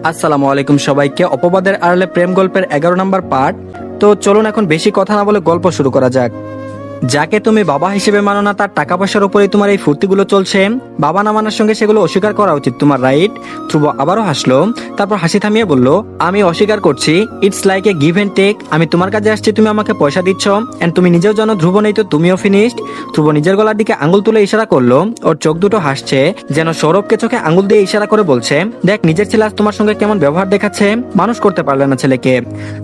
আসসালামু আলাইকুম সবাইকে। অপবাদের আড়ালে প্রেম গল্পের 11 নম্বর পার্ট। তো চলুন এখন বেশি কথা না বলে গল্প শুরু করা যাক। যাকে তুমি বাবা হিসেবে মানো না তার টাকা পয়সার উপরেই তোমার এই ফুর্তিগুলো চলছে। বাবা না মানার সঙ্গে সেগুলো অস্বীকার করা উচিত তোমার, রাইট? ধ্রুব আবারও হাসলো, তারপর হাসি থামিয়ে বলল, আমি অস্বীকার করছি। It's like a give and take. আমি তোমার কাছে আসছি, তুমি আমাকে পয়সা দিচ্ছ, এন্ড তুমি নিজেও জানো ধ্রুব নেই তো তুমিও ফিনিশড। ধ্রুব নিজের গলার দিকে আঙুল তুলে ইশারা করলো, ওর চোখ দুটো হাসছে, যেন সৌরভকে চোখে আঙুল দিয়ে ইশারা করে বলছে, দেখ নিজের ছেলে আজ তোমার সঙ্গে কেমন ব্যবহার দেখাচ্ছে, মানুষ করতে পারলে না ছেলেকে।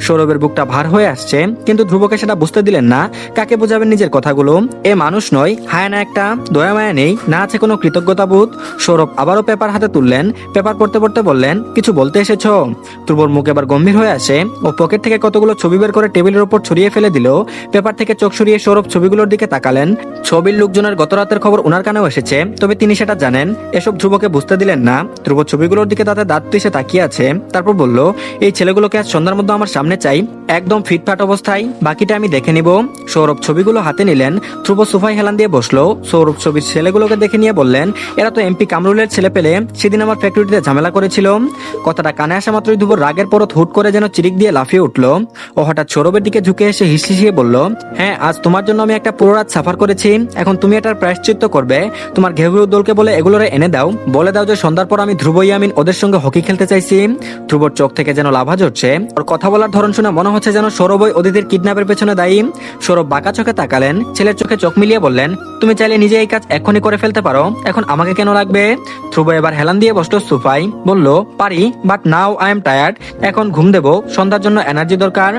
সৌরভের বুকটা ভার হয়ে আসছে, কিন্তু ধ্রুবকে সেটা বুঝতে দিলেন না। কাকে বোঝাবেন নিজের কথাগুলো? এ মানুষ নয়, হায়ানা একটা, দয়া মায়া নেই, না আছে কোনো কৃতজ্ঞতা বোধ। সৌরভ আবারও পেপার হাতে তুললেন, পেপার পড়তে পড়তে বললেন, কিছু বলতে এসেছো? ধ্রুবর মুখ এবার গম্ভীর হয়ে আসে, ও পকেট থেকে কতগুলো ছবি বের করে টেবিলের উপর ছড়িয়ে ফেলে দিল। পেপার থেকে চোখ সরিয়ে সৌরভ ছবিগুলোর দিকে তাকালেন। ছবির লোকজনের গত রাতের খবর ওনার কানেও এসেছে, তবে তিনি সেটা জানেন। এসব ধ্রুবকে বুঝতে দিলেন না। ধ্রুব ছবিগুলোর দিকে তাতে দাঁত পিষে তাকিয়ে আছে, তারপর বলল, এই ছেলেগুলোকে আজ সন্ধ্যার মধ্যে আমার সামনে চাই, একদম ফিটফাট অবস্থায়, বাকিটা আমি দেখে নিব। সৌরভ ছবিগুলো হাতে নিলেন। ধ্রুব সোফায় হেলান দিয়ে বসলো। সৌরভ ছবির ছেলেগুলোকে দেখে নিয়ে বললেন, এরা তো এমপি কামরুলের ছেলে পেলে সেদিন আমার ফ্যাক্টরিতে ঝামেলা করেছিল। কথাটা কানে আসা মাত্রই ধ্রুব রাগের পরত হুট করে যেন চিরিক দিয়ে লাফিয়ে উঠলো। ও হঠাৎ সৌরভের দিকে ঝুঁকে এসে হিসিয়ে বলল, হ্যাঁ আজ তোমার জন্য আমি একটা পুরো রাত সাফার করেছি, এখন তুমি এটার প্রায়শ্চিত্ত করবে। তোমার ঘেউ ঘেউ দলকে বলে এগুলোরে এনে দাও, বলে দাও যে সন্ধ্যার পর আমি ধ্রুব ইয়ামিন ওদের সঙ্গে হকি খেলতে চাইছি। ধ্রুবর চোখ থেকে যেন লাভা ঝরছে। ওর কথা বলার ধরন শুনে মনে হচ্ছে যেন সৌরভই অদিতির কিডন্যাপের পেছনে দায়ী। সৌরভ বাঁকা চোখে তাকালেন, ছেলের চোখে চোখ মিলিয়ে বললেন, তুমি চাইলে নিজে এই কাজ এখনই করে ফেলতে পারো, এখন আমাকে কেন লাগবে? ধ্রুব এবার হেলান দিয়ে বসলো সোফায়, বলল, পারি, but now I am tired, এখন ঘুম দেবো, সন্ধ্যার জন্য এনার্জি দরকার।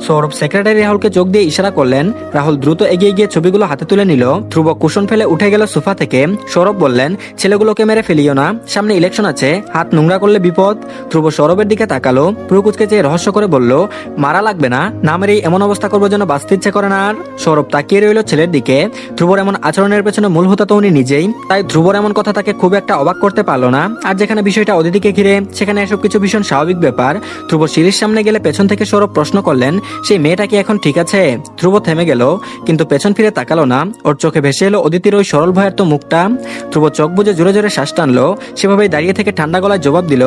সৌরভ সেক্রেটারি রাহুলকে চোখ দিয়ে ইশারা করলেন। রাহুল দ্রুত এগিয়ে গিয়ে ছবিগুলো হাতে তুলে নিল। ধ্রুব কুশন ফেলে উঠে গেল সোফা থেকে। সৌরভ বললেন, ছেলেগুলোকে মেরে ফেলিও না, সামনে ইলেকশন আছে, হাত নোংরা করলে বিপদ। ধ্রুব সৌরভের দিকে তাকালো, পুরুকুচকে চেয়ে রহস্য করে বলল, মারা লাগবে না, না মেরেই এমন অবস্থা করবো যেন বাঁচতে ইচ্ছে করে না আর। সৌরভ তাকিয়ে রইল ছেলের দিকে। ধ্রুবর এমন আচরণের পেছনে মূল হোতা তো উনি নিজেই, তাই ধ্রুবর এমন কথা তাকে খুব একটা অবাক করতে পারলো না। আর যেখানে বিষয়টা অদিতিকে ঘিরে, সেখানে এসব কিছু ভীষণ স্বাভাবিক ব্যাপার। ধ্রুব সিঁড়ির সামনে গেলে পেছন থেকে সৌরভ প্রশ্ন করলেন, সেই মেয়েটা কি এখন ঠিক আছে? ধ্রুব থেমে গেল, কিন্তু পেছন ফিরে তাকালো না। ওর চোখে ভেসে এলো অদিতির ওই সরল ভয়ের তো মুখটা। ধ্রুব চোখ বুজে জোরে জোরে শ্বাস টানলো, সেভাবেই দাঁড়িয়ে থেকে ঠান্ডা গলায় জবাব দিল,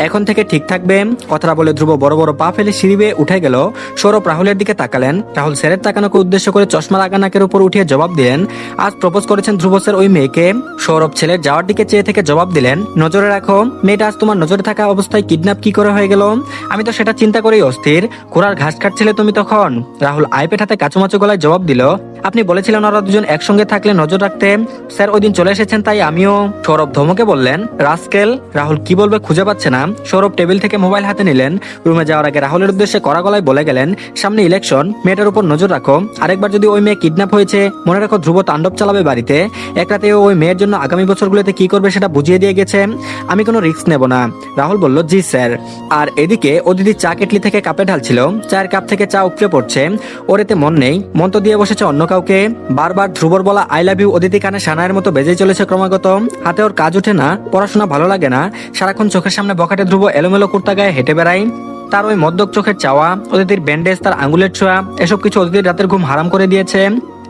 এখন থেকে ঠিক থাকবে। কথাটা বলে ধ্রুব বড় বড় পা ফেলে সিঁড়ি বেয়ে উঠে গেল। সৌরভ রাহুলের দিকে তাকালেন। রাহুল স্যারের তাকানোকে উদ্দেশ্য করে চশমার আগা নাকের উপর উঠিয়ে জবাব দিলেন, আজ প্রপোজ করেছেন ধ্রুব স্যার ওই মেয়েকে। সৌরভ ছেলের যাওয়ার দিকে চেয়ে থেকে জবাব দিলেন, নজরে রাখো, মেয়েটা আজ তোমার নজরে থাকা অবস্থায় কিডন্যাপ কি করে হয়ে গেল? আমি তো সেটা চিন্তা করেই অস্থির, ঘোড়ার ঘাস কাটছিলে তুমি তখন। রাহুল আইপেট হাতে কাচুমাচু গলায় জবাব দিল, আপনি বলেছিলেন ওরা দুজন একসঙ্গে থাকলে নজর রাখতে, স্যার ওই দিন চলে এসেছেন তাই আমিও। সৌরভ ধমকে বললেন, রাস্কেল। রাহুল কি বলবে খুঁজে পাচ্ছে না। সৌরভ টেবিল থেকে মোবাইল হাতে নিলেন। রুমে যাওয়ার আগে রাহুলের উদ্দেশ্যে কড়া গলায় বলে গেলেন, সামনে ইলেকশন, মেয়েটার উপর নজর রাখো, আরেকবার যদি ওই মেয়ে কিডন্যাপ হয়েছে মনে রাখো ধ্রুব তাণ্ডব চালাবে বাড়িতে। এক রাতে ওই মেয়ের জন্য আগামী বছরগুলোতে কি করবে সেটা বুঝিয়ে দিয়ে গেছে, আমি কোনো রিস্ক নেব না। রাহুল বলল, জি স্যার। আর এদিকে অদিতি চা কেটলি থেকে কাপে ঢালছিল, চায়ের কাপ থেকে চা উপড়ে পড়ছে। ওর এতে মন নেই, মন তো দিয়ে বসেছে অন্য কাউকে। বারবার ধ্রুবর বলা আই লাভ ইউ অদিতি কানে সানায়ের মতো বেজেই চলেছে ক্রমাগত। হাতে ওর কাজ ওঠে না, পড়াশোনা ভালো লাগে না, সারাক্ষণ চোখের সামনে বখাটে ধ্রুব এলোমেলো কুর্তা গায়ে হেঁটে বেড়ায়। তার ওই মদ্যক চোখের চাওয়া, অদিতির ব্যান্ডেজ, তার আঙ্গুলের ছোঁয়া, এসব কিছু অদিতির রাতের ঘুম হারাম করে দিয়েছে।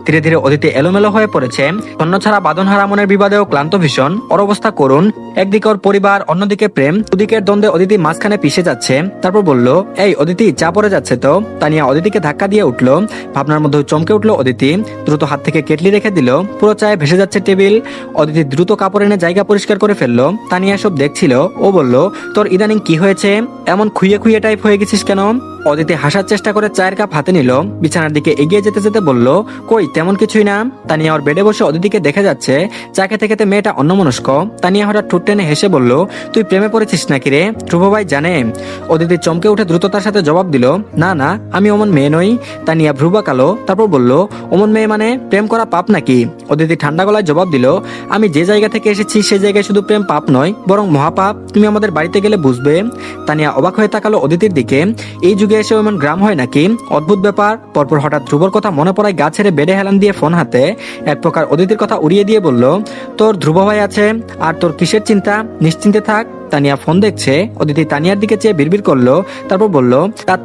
ধীরে ধীরে অদিতি এলোমেলো হয়ে পড়েছে। অন্য ছাড়া বাঁধনহারা মনের বিবাদেও ক্লান্ত ভীষণ। ওর অবস্থা করুন, একদিকে ওর পরিবার, অন্যদিকে প্রেম, দুদিকের দ্বন্দ্বে অদিতি মাঝখানে পিষে যাচ্ছে। তারপর বলল, এই অদিতি চা পড়ে যাচ্ছে তো। তানিয়া অদিতিকে ধাক্কা দিয়ে উঠলো। ভাবনার মধ্যে চমকে উঠলো অদিতি, দ্রুত হাত থেকে কেটলি রেখে দিল। পুরো চায়ে ভেসে যাচ্ছে টেবিল। অদিতি দ্রুত কাপড় এনে জায়গা পরিষ্কার করে ফেললো। তানিয়া সব দেখছিল। ও বলল, তোর ইদানিং কি হয়েছে, এমন খুইয়ে খুইয়ে টাইপ হয়ে গেছিস কেন? অদিতি হাসার চেষ্টা করে চায়ের কাপ হাতে নিল, বিছানার দিকে এগিয়ে যেতে যেতে বলল, কই তেমন কিছুই না। তানিয়া ওর বেডে বসে অদিতিকে দেখে যাচ্ছে। চা খেতে খেতে মেয়েটা অন্যমনস্ক। তানিয়া হঠাৎ ঠোঁট টেনে হেসে বলল, তুই প্রেমে পড়েছিস নাকি রে? ধ্রুব ভাই জানে? অদিতি চমকে উঠে দ্রুততার সাথে জবাব দিল, না না, আমি অমন মেয়ে নই। তানিয়া ভ্রু বাঁকালো, তারপর বলল, অমন মেয়ে মানে প্রেম করা পাপ নাকি? অদিতি ঠান্ডা গলায় জবাব দিল, আমি যে জায়গা থেকে এসেছি সে জায়গায় শুধু প্রেম পাপ নয়, বরং মহাপাপ, তুমি আমাদের বাড়িতে গেলে বুঝবে। তানিয়া অবাক হয়ে তাকালো অদিতির দিকে। এই যুগে এসে এমন গ্রাম হয় নাকি? অদ্ভুত ব্যাপার। পরপর হঠাৎ ধ্রুবর কথা মনে পড়ায় গা ছেড়ে বেডে হেলান দিয়ে ফোন হাতে এক প্রকার অদিতির কথা উড়িয়ে দিয়ে বলল, তোর ধ্রুব ভাই আছে, আর তোর কিসের চিন্তা, নিশ্চিন্তে থাক। তানিয়া ফোন দেখছে। অদিতি তানিয়ার দিকে চেয়ে বিড়বিড় করলো, তারপর বলল,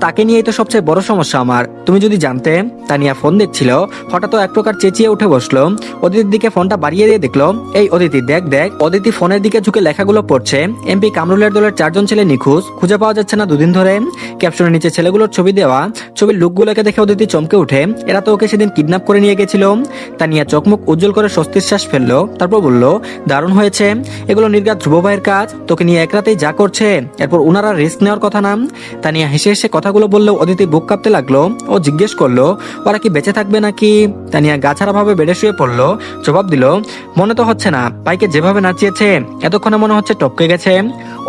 তাকে নিয়েই তো সবচেয়ে বড় সমস্যা আমার, তুমি যদি জানতে। তানিয়া ফোন দেখছিল, হঠাৎ এক প্রকার চেঁচিয়ে উঠে বসলো। অদিতির দিকে ফোনটা বাড়িয়ে দিয়ে দেখলো, এই অদিতি দেখ দেখ। অদিতি ফোনের দিকে ঝুঁকে লেখাগুলো পড়ছে। এমপি কামরুলের দলের 4 জন ছেলে নিখোঁজ, খুঁজে পাওয়া যাচ্ছে না 2 দিন ধরে। ক্যাপশনের নিচে ছেলেগুলোর ছবি দেওয়া। ছবির লুকগুলোকে দেখে অদিতি চমকে উঠে, এরা তো ওকে সেদিন কিডন্যাপ করে নিয়ে গেছিল। তানিয়া চোখমুখ উজ্জ্বল করে স্বস্তির শ্বাস ফেললো, তারপর বলল, দারুণ হয়েছে, এগুলো নির্ঘাত ধ্রুব ভাইয়ের কাজ। তোকে নিয়ে এক রাতেই যা করছে, এরপর উনারা রিস্ক নেওয়ার কথা না। তানিয়া হেসে হেসে কথাগুলো বললেও অদিতি বুক কাঁপতে লাগলো। ও জিজ্ঞেস করলো, ওরা কি বেঁচে থাকবে নাকি? তানিয়া গাছাড়া ভাবে বেডে শুয়ে পড়লো, জবাব দিল, মনে তো হচ্ছে না, ভাইকে যেভাবে নাচিয়েছে এতক্ষণে মনে হচ্ছে টপকে গেছে।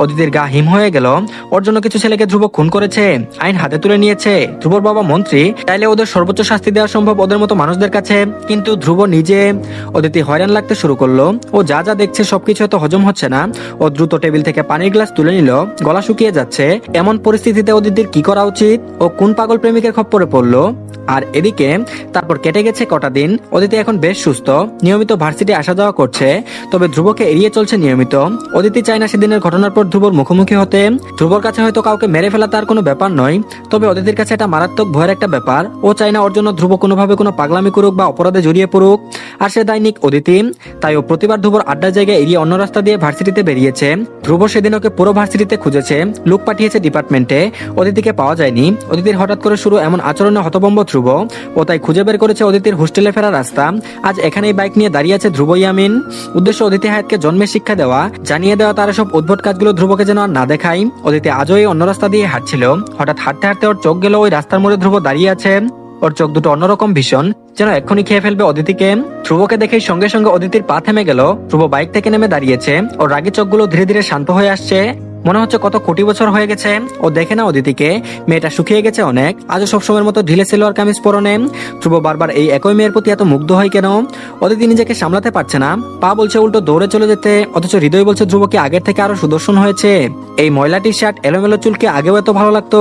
অদিতির গা হিম হয়ে গেল। ওর জন্য কিছু ছেলেকে ধ্রুব খুন করেছে, আইন হাতে তুলে নিয়েছে। ধ্রুবর বাবা মন্ত্রী, চাইলে ওদের সর্বোচ্চ শাস্তি দেওয়া সম্ভব ওদের মতো মানুষদের কাছে, কিন্তু ধ্রুব নিজে। অদিতি হয়রান লাগতে শুরু করলো। ও যা যা দেখছে সবকিছু এত হজম হচ্ছে না। ও দ্রুত টেবিল থেকে পানির গ্লাস তুলে নিল, গলা শুকিয়ে যাচ্ছে। এমন পরিস্থিতিতে অদিতির কি করা উচিত? ও কোন পাগল প্রেমিকের খপ্পরে পড়লো? আর এদিকে তারপর কেটে গেছে কটা দিন। অদিতি এখন বেশ সুস্থ, নিয়মিত ভার্সিটি আসা যাওয়া করছে, তবে ধ্রুবকে এড়িয়ে চলছে নিয়মিত। অদিতি চায় না সেদিনের ঘটনার পর ধ্রুবর মুখোমুখি হতে। ধ্রুবর কাছে হয়তো কাউকে মেরে ফেলা তার কোনো ব্যাপার নয়, তবে অদিতির কাছে এটা মারাত্মক ভয়ের একটা ব্যাপার। ও চায় না ওর জন্য ধ্রুব কোনোভাবে কোনো পাগলামি করুক বা অপরাধে জড়িয়ে পড়ুক, আর সে দৈনিক অদিতি। তাই ও প্রতিবার ধ্রুবর আড্ডার জায়গায় এড়িয়ে অন্য রাস্তা দিয়ে ভার্সিটিতে বেরিয়েছে। ধ্রুব সেদিন ওকে পুরো ভার্সিটিতে খুঁজেছে, লোক পাঠিয়েছে ডিপার্টমেন্টে, অদিতিকে পাওয়া যায়নি। অদিতির হঠাৎ করে শুরু এমন আচরণে হতভম্ব ধ্রুব। ও তাই খুঁজে বের করেছে অদিতির হোস্টেলে ফেরার রাস্তা। আজ এখানেই বাইক নিয়ে দাঁড়িয়ে আছে ধ্রুব ইয়ামিন। উদ্দেশ্য অদিতি হায়াতকে জন্মের শিক্ষা দেওয়া, জানিয়ে দেওয়া তার সব উদ্ভট কাজগুলো ধ্রুবকে যেন আর না দেখাই। অদিতি আজও এই অন্য রাস্তা দিয়ে হাঁটছিল। হঠাৎ হাঁটতে হাঁটতে ওর চোখ গেল ওই রাস্তার মোড়ে ধ্রুব দাঁড়িয়ে আছে। ওর চোখ দুটো অন্যরকম ভীষণ, যেন এক্ষুনি খেয়ে ফেলবে অদিতিকে। ধ্রুবকে দেখেই সঙ্গে সঙ্গে অদিতির পা থেমে গেল। ধ্রুব বাইক থেকে নেমে দাঁড়িয়েছে। ওর রাগী চোখগুলো ধীরে ধীরে শান্ত হয়ে আসছে। মনে হচ্ছে কত কোটি বছর হয়ে গেছে। ও দেখে না অদিতিকে, মেয়েটা শুকিয়ে গেছে অনেক, আজও সবসময়ের মতো ঢিলে সেলোয়ার কামিজ পরনে। ধ্রুব বারবার এই একই মেয়ের প্রতি এত মুগ্ধ হয় কেন? অদিতি নিজেকে সামলাতে পারছে না, পা বলছে উল্টো দৌড়ে চলে যেতে, অথচ হৃদয় বলছে ধ্রুবকে আগের থেকে আরো সুদর্শন হয়েছে। এই ময়লা টি শার্ট এলোমেলো চুলকে আগেও এত ভালো লাগতো।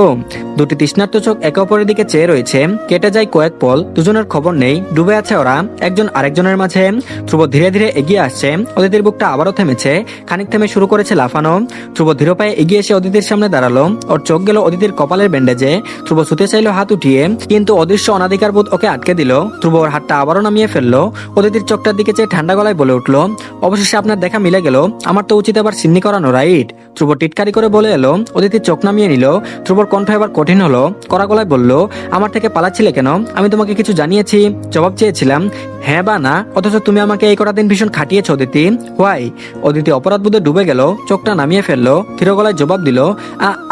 দুটি তৃষ্ণার্ত চোখ একে অপরের দিকে চেয়ে রয়েছে। কেটে যায় কয়েক পল, দুজনের খবর নেই, ডুবে আছে ওরা একজন আরেকজনের মাঝে। ধ্রুব ধীরে ধীরে এগিয়ে আসছে। অদিতির বুকটা আবারও থেমেছে, খানিক থেমে শুরু করেছে লাফানো। ধ্রুব ধীর পায়ে এগিয়ে এসে অদিতির সামনে দাঁড়ালো। ওর চোখ গেল অদিতির কপালের ব্যান্ডেজে। ধ্রুব ছুতে চাইলো হাত উঠিয়ে, কিন্তু অদৃশ্য অনাধিকার বোধ ওকে আটকে দিল। ধ্রুব ওর হাতটা আবারও নামিয়ে ফেললো। অদিতির চোখটার দিকে চেয়ে ঠান্ডা গলায় বলে উঠলো, অবশেষে আপনার দেখা মিলে গেল, আমার তো উচিত এবার সিন্নি করানো, রাইট? ধ্রুব টিটকারি করে বলে এলো। অদিতির চোখ নামিয়ে নিল। ধ্রুবর কণ্ঠ এবার কঠিন হলো, কড়া গলায় বলল, আমার থেকে পালাচ্ছিলে কেন? আমি তোমাকে কিছু জানিয়েছি, জবাব চেয়েছিলাম, হ্যাঁ বা না, অথচ তুমি আমাকে এই কটা দিন ভীষণ খাটিয়েছ অদিতি, হোয়াই? অদিতি অপরাধ বোধে ডুবে গেল, চোখটা নামিয়ে ফেললো, ধীর গলায় জবাব দিল,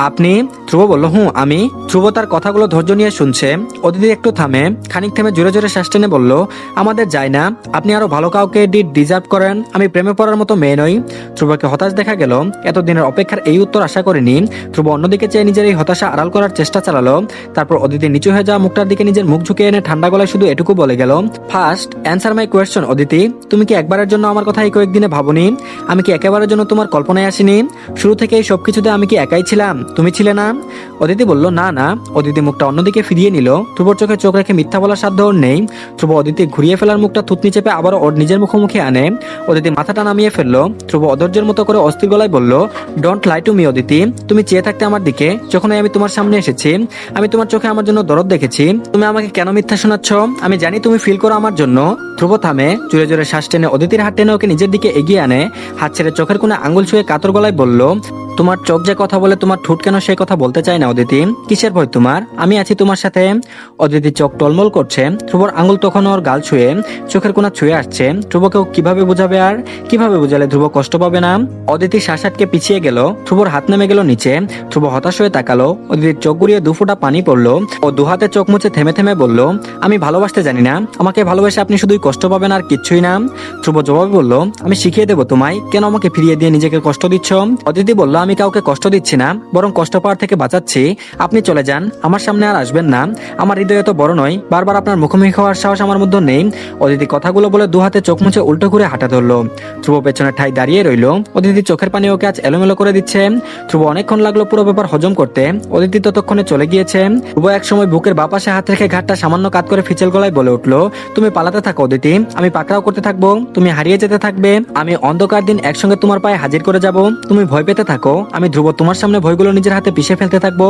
আপনি? ধ্রুব বলল, আমি। ধ্রুব তার কথাগুলো ধৈর্য নিয়ে শুনছে। অদিতি একটু থামে, খানিক থেমে জোরে জোরে শ্বাস টেনে বলল, আমাদের যায় না, আপনি আরো ভালো কাউকে ডিজার্ভ করেন, আমি প্রেমে পড়ার মতো মেয়ে নই। ধ্রুবকে হতাশ দেখা গেল। এতদিনের অপেক্ষার এই উত্তর আশা করেনি। ধ্রুব অন্যদিকে চেয়ে নিজের এই হতাশা আড়াল করার চেষ্টা চালালো। তারপর অদিতি নিচু হয়ে যাওয়া মুখটার দিকে নিজের মুখ ঝুঁকে এনে ঠান্ডা গলায় শুধু এটুকু বলে গেল, first answer my question Aditi, তুমি কি একবারের জন্য আমার কথা এই কয়েকদিনে ভাবনি? আমি কি একেবারের জন্য তোমার কল্পনায় আসিনি? শুরু থেকে এই সবকিছুতে আমি কি একাই ছিলাম, তুমি ছিলে না? অদিতি বলল, না না। অদিতি মুখটা অন্যদিকে ফিরিয়ে নিল। ধ্রুবর চোখে চোখ রেখে মিথ্যা বলার সাধ্য ওর নেই। ধ্রুব অদিতি ঘুরিয়ে ফেলার মুখটা থুতনি চেপে আবার ওর নিজের মুখোমুখি আনে। অদিতি মাথাটা নামিয়ে ফেললো। ধ্রুব অধৈর্যের মতো করে অস্থির গলায় বলল, don't lie to me Aditi, তুমি চেয়ে থাকতে আমার দিকে। যখনই আমি তোমার সামনে এসেছি, আমি তোমার চোখে আমার জন্য দরদ দেখেছি। তুমি আমাকে কেন মিথ্যা শোনাচ্ছ? আমি জানি তুমি ফিল করো আমার জন্য। ধ্রুব থামে, জোরে জোরে শ্বাস টেনে অদিতির হাত টেনে ওকে নিজের দিকে এগিয়ে আনে। হাত ছেড়ে চোখের কোণে আঙ্গুল ছুঁয়ে কাতর গলায় বলল, তোমার চোখ যে কথা বলে, তোমার ঠোঁট কেন সেই কথা বলতে চায় না অদিতি? কিসের ভয় তোমার? আমি আছি তোমার সাথে। অদিতির চোখ টলমল করছে। ধ্রুবর আঙ্গুল তখন ওর গাল ছুঁয়ে চোখের কোণা ছুঁয়ে আসছে। ধ্রুবকেও কিভাবে বোঝাবে, আর কিভাবে বোঝালে ধ্রুব কষ্ট পাবে না? অদিতি শ্বাস আটকে পিছিয়ে গেল। ধ্রুবর হাত নেমে গেল নিচে। ধ্রুব হতাশ হয়ে তাকালো। অদিতির চোখ গুড়িয়ে 2 ফোঁটা পানি পড়লো। ও দুহাতে চোখ মুছে থেমে থেমে বলল, আমি ভালোবাসতে জানি না, আমাকে ভালোবেসে আপনি শুধুই কষ্ট পাবেন আর কিচ্ছুই না। ধ্রুব জবাবে বলল, আমি শিখিয়ে দেবো তোমায়, কেন আমাকে ফিরিয়ে দিয়ে নিজেকে কষ্ট দিচ্ছ? অদিতি বলল, আমি কাউকে কষ্ট দিচ্ছি না, বরং কষ্ট পাওয়ার থেকে বাঁচাচ্ছি। আপনি চলে যান, আমার সামনে আর আসবেন না। আমার হৃদয় এত বড় নয়, বারবার আপনার মুখোমুখি হওয়ার সাহস আমার মধ্যে নেই। অদিতি কথাগুলো বলে দুহাতে চোখ মুছে উল্টো ঘুরে হাঁটা ধরলো। ধ্রুব পেছনের ঠাই দাঁড়িয়ে রইল। অদিতি চোখের পানি ওকে আজ এলোমেলো করে দিচ্ছে। ধ্রুব অনেকক্ষণ লাগলো পুরো ব্যাপার হজম করতে। অদিতি ততক্ষণে চলে গিয়েছে। ধ্রুব এক সময় বুকের বাপাশে হাত রেখে ঘাটটা সামান্য কাত করে ফিচেল গলায় বলে উঠলো, তুমি পালাতে থাকো অদিতি, আমি পাকড়াও করতে থাকবো, তুমি হারিয়ে যেতে থাকবে, আমি অন্ধকার দিন একসঙ্গে তোমার পায়ে হাজির করে যাব। তুমি ভয় পেতে থাকো, থাকো, আমি ধ্রুব তোমার সামনে ভয়গুলো নিজের হাতে পিষে ফেলতে থাকবো।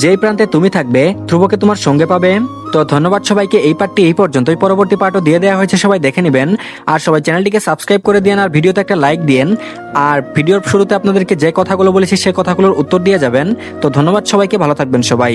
যেই প্রান্তে তুমি থাকবে ধ্রুবকে তোমার সঙ্গে পাবে। তো ধন্যবাদ সবাইকে, এই পার্টটি এই পর্যন্তই, পরবর্তী পার্টও দিয়ে দেওয়া হয়েছে, সবাই দেখে নেবেন। আর সবাই চ্যানেলটিকে সাবস্ক্রাইব করে দিন আর ভিডিওতে একটা লাইক দিন। আর ভিডিওর শুরুতে আপনাদেরকে যে কথাগুলো বলেছি সেই কথাগুলোর উত্তর দিয়ে যাবেন। তো ধন্যবাদ সবাইকে, ভালো থাকবেন সবাই।